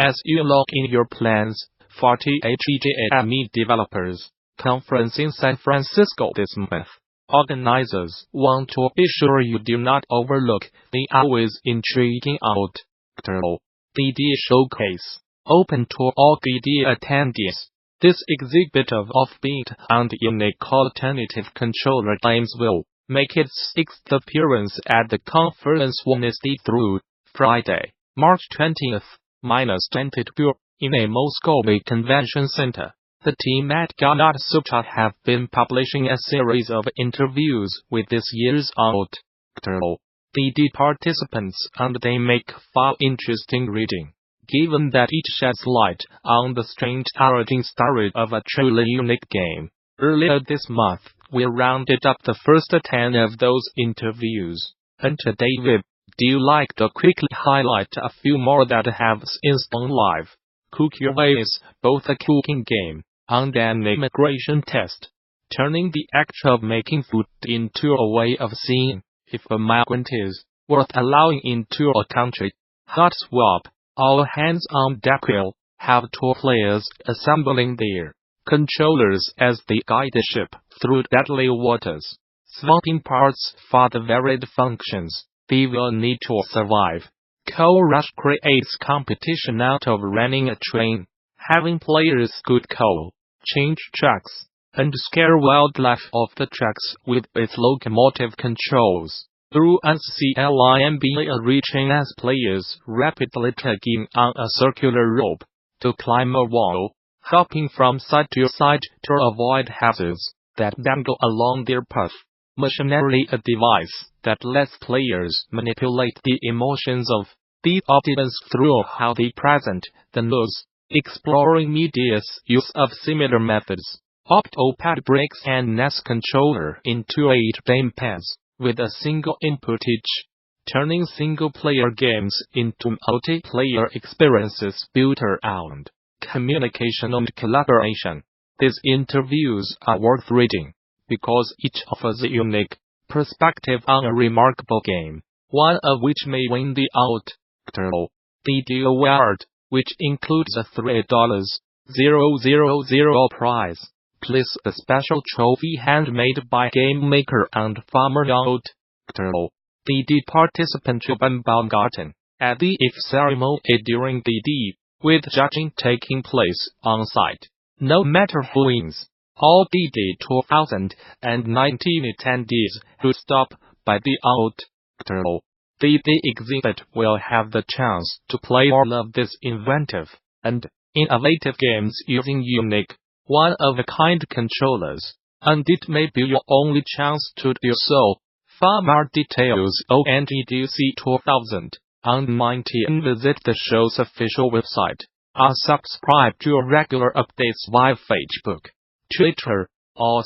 As you log in your plans for THEGAME Developers Conference in San Francisco this month, organizers want to be sure you do not overlook the always intriguing alt.ctrl.GDC showcase, open to all GD attendees. This exhibit of offbeat and unique alternative controller games will make its 6th appearance at the conference Wednesday through Friday, March 20th-22 in a Moscow Convention Center. The team at Gamasutra have been publishing a series of interviews with this year's alt.ctrl.GDC participants, and they make for interesting reading, given that each sheds light on the strange origin story of a truly unique game. Earlier this month, we rounded up the first 10 of those interviews, and today we'd like to quickly highlight a few more that have since gone live. Cook Your Way is both a cooking game and an immigration test, turning the act of making food into a way of seeing if a migrant is worth allowing into a country. Hot Swap, All Hands on Deck will have 2 players assembling their controllers as they guide the ship through deadly waters, swapping parts for the varied functions they will need to survive. Coal Rush creates competition out of running a train, having players scoot coal, change tracks, and scare wildlife off the tracks with its locomotive controls. Through unclimb, reaching as players rapidly tugging on a circular rope to climb a wall, hopping from side to side to avoid hazards that dangle along their path. Machinery, a device that lets players manipulate the emotions of the audience through how they present the news, exploring media's use of similar methods. Octopad breaks an NES controller into 8 gamepads with a single input each, turning single-player games into multiplayer experiences built around communication and collaboration. These interviews are worth reading because each offers a unique perspective on a remarkable game, one of which may win the alt.ctrl.GDC award, which includes a $3,000 prize, plus a special trophy handmade by game maker and former alt.ctrl.GDC participant Ruben Baumgarten, at the IF ceremony during GD, with judging taking place on site. No matter who wins, all GD 2019 attendees who stop by the alt.ctrl.GDC exhibit will have the chance to play all of these inventive and innovative games using unique, one-of-a-kind controllers, and it may be your only chance to do so. For more details on GDC 2019, visit the show's official website, or subscribe to regular updates via Facebook, Twitter, or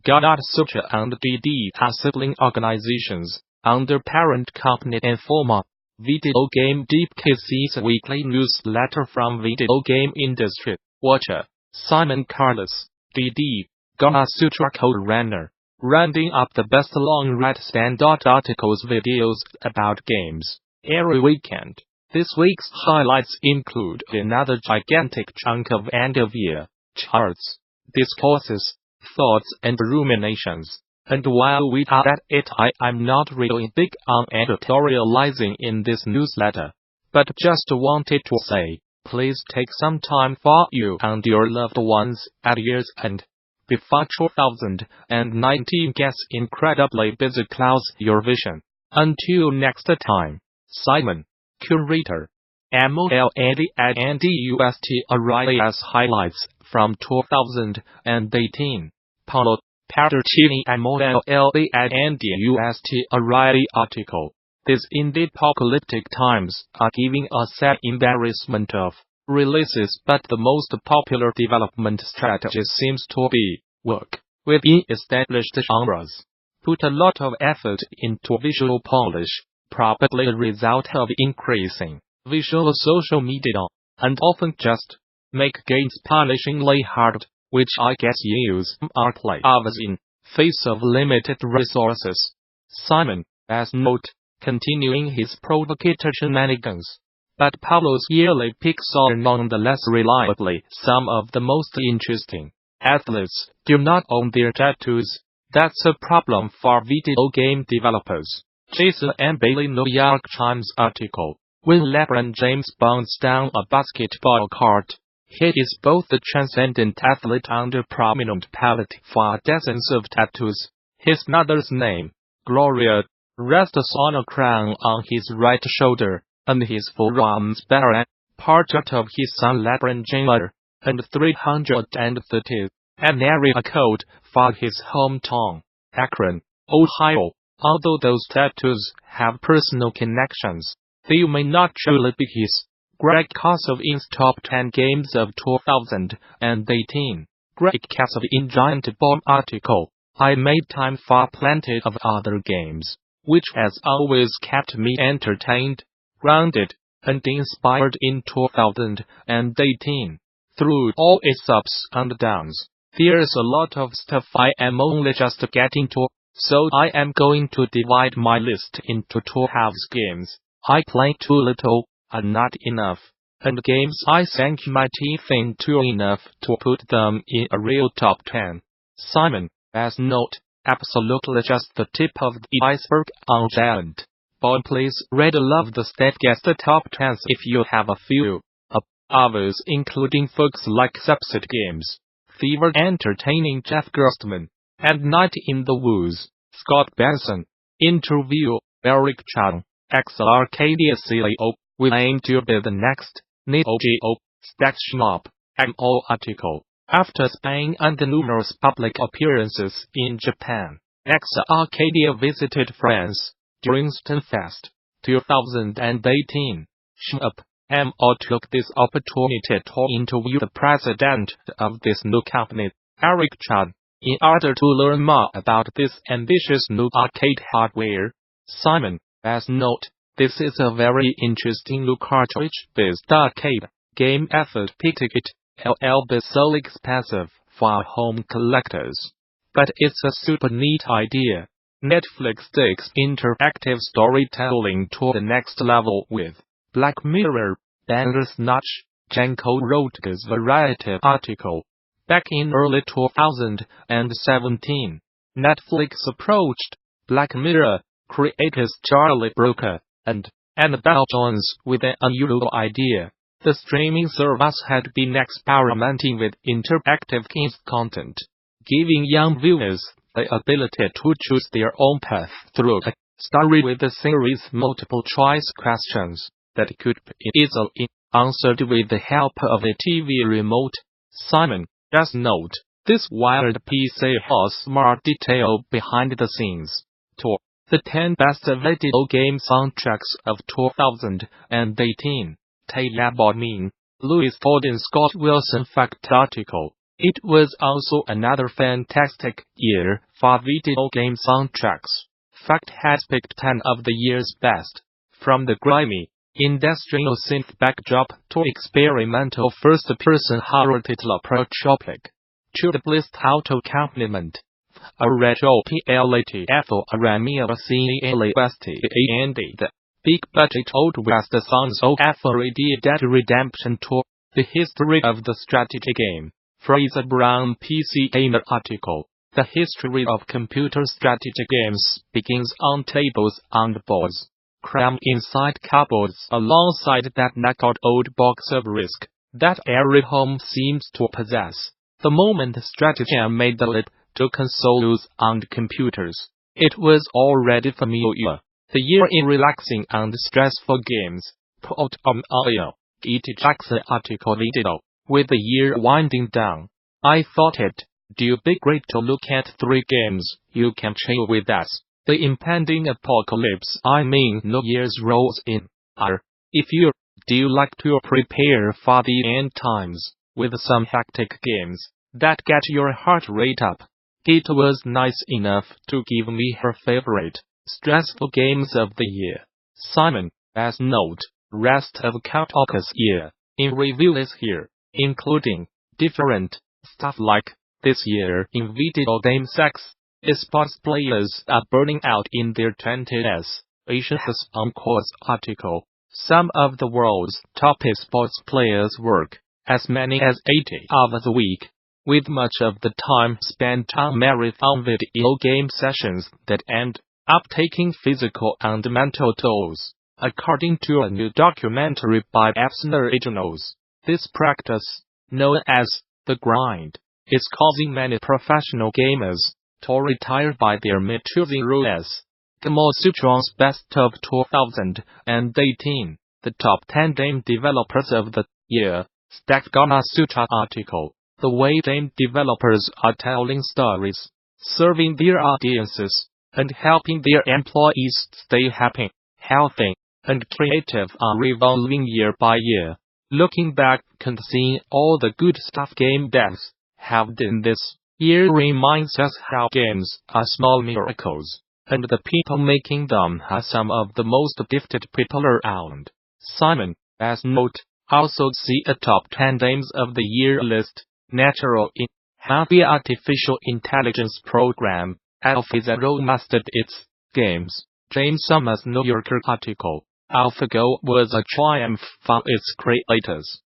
Gamasutra and GD are sibling organizations under parent company Informa. Video Game Deepcase's weekly newsletter from video game industry watcher Simon Carlos, GD, Gamasutra co-runner, rounding up the best long-read standout articles videos about games every weekend. This week's highlights include another gigantic chunk of end-of-year charts, discourses, thoughts and ruminations. And while we are at it, I'm not really big on editorializing in this newsletter, but just wanted to say, please take some time for you and your loved ones at year's end, before 2019 gets incredibly busy clouds your vision. Until next time, Simon, Curator, MOLADANDUST O'Reilly's highlights from 2018, Paulo Patercini MOLADANDUST O'Reilly article. These indeed apocalyptic times are giving a sad embarrassment of releases, but the most popular development strategy seems to be work within established genres. Put a lot of effort into visual polish, probably a result of increasing visual social media, and often just make games punishingly hard, which I guess use our play hours in face of limited resources. Simon, as note, continuing his provocateur shenanigans. but Pablo's yearly picks are nonetheless reliably some of the most interesting. Athletes do not own their tattoos. That's a problem for video game developers. Jason M. Bailey, New York Times article. When LeBron James bounds down a basketball court, he is both a transcendent athlete and a prominent palette for dozens of tattoos. His mother's name, Gloria, rests on a crown on his right shoulder, and his forearms bear a portrait of his son LeBron James, and 330, an area code for his hometown, Akron, Ohio. Although those tattoos have personal connections, they may not truly be his. Greg Kosovin's Top 10 Games of 2018. Greg Kasovin Giant Bomb article. I made time for plenty of other games, which has always kept me entertained, grounded, and inspired in 2018. Through all its ups and downs, there's a lot of stuff I am only just getting to, so I am going to divide my list into two halves: games I play too little, and not enough, and games I sank my teeth into enough to put them in a real top 10. Simon, as note, absolutely just the tip of the iceberg on Giant Bomb. Please read love the state guest top 10s if you have a few. Others including folks like Subset Games, Fever Entertaining Jeff Gerstmann, and Night in the Woods, Scott Benson. Interview, Eric Chang, Arcadia CEO. We aim to be the next Neo Geo Stack Shop. MO article. After Spain and numerous public appearances in Japan, Arcadia visited France during Stunfest 2018. Shmup MO took this opportunity to interview the president of this new company, Eric Chan, in order to learn more about this ambitious new arcade hardware. Simon, as note, this is a very interesting new cartridge-based arcade game effort. It will be so expensive for home collectors, but it's a super neat idea. Netflix takes interactive storytelling to the next level with Black Mirror, Bandersnatch. Janko wrote this Variety article. Back in early 2017, Netflix approached Black Mirror creators Charlie Brooker and Annabelle Jones with an unusual idea. The streaming service had been experimenting with interactive kids content, giving young viewers the ability to choose their own path through a story with a series multiple-choice questions that could be easily answered with the help of a TV remote. Simon, just note, this wired PC has smart detail behind the scenes. Tour. The 10 best video game soundtracks of 2018. Taylor Bodmin, Louis Forden, Scott Wilson. Fact article. It was also another fantastic year for video game soundtracks. Fact has picked 10 of the year's best, from the grimy, industrial synth backdrop to experimental first-person horror title Protropic, to the blissed auto accompaniment, a retro PLATFO Aramia CELEST and the big-budget Old West songs of Red Dead Redemption 2, the history of the strategy game. Fraser Brown PC Gamer article. The history of computer strategy games begins on tables and boards, crammed inside cupboards alongside that knackered old box of Risk that every home seems to possess. The moment strategy made the leap to consoles and computers, it was already familiar. The year in relaxing and stressful games. Put on audio. G.T. Jackson article video. With the year winding down, I thought it'd be great to look at 3 games you can chill with us. The impending apocalypse, New Year's rolls in. If you like to prepare for the end times with some hectic games that get your heart rate up. It was nice enough to give me her favorite stressful games of the year. Simon, as note, rest of Countocus year in review is here, including different stuff like this year in video game sex, esports players are burning out in their 20s. Asia's Encore's article. Some of the world's top esports players work as many as 80 hours a week, with much of the time spent on marathon video game sessions that end up taking physical and mental tolls. According to a new documentary by Epson Originals, this practice, known as the grind, is causing many professional gamers to retire by their mid-20s. Gamasutra's Best of 2018, the top 10 game developers of the year, stacked Gamasutra article, the way game developers are telling stories, serving their audiences, and helping their employees stay happy, healthy, and creative are revolving year by year. Looking back and seeing all the good stuff game devs have done this year reminds us how games are small miracles, and the people making them are some of the most gifted people around. Simon, as note, also see a top 10 games of the year list. Natural in Heavy Artificial Intelligence Program, AlphaZero mastered its games. James Summers' New Yorker article, AlphaGo was a triumph for its creators.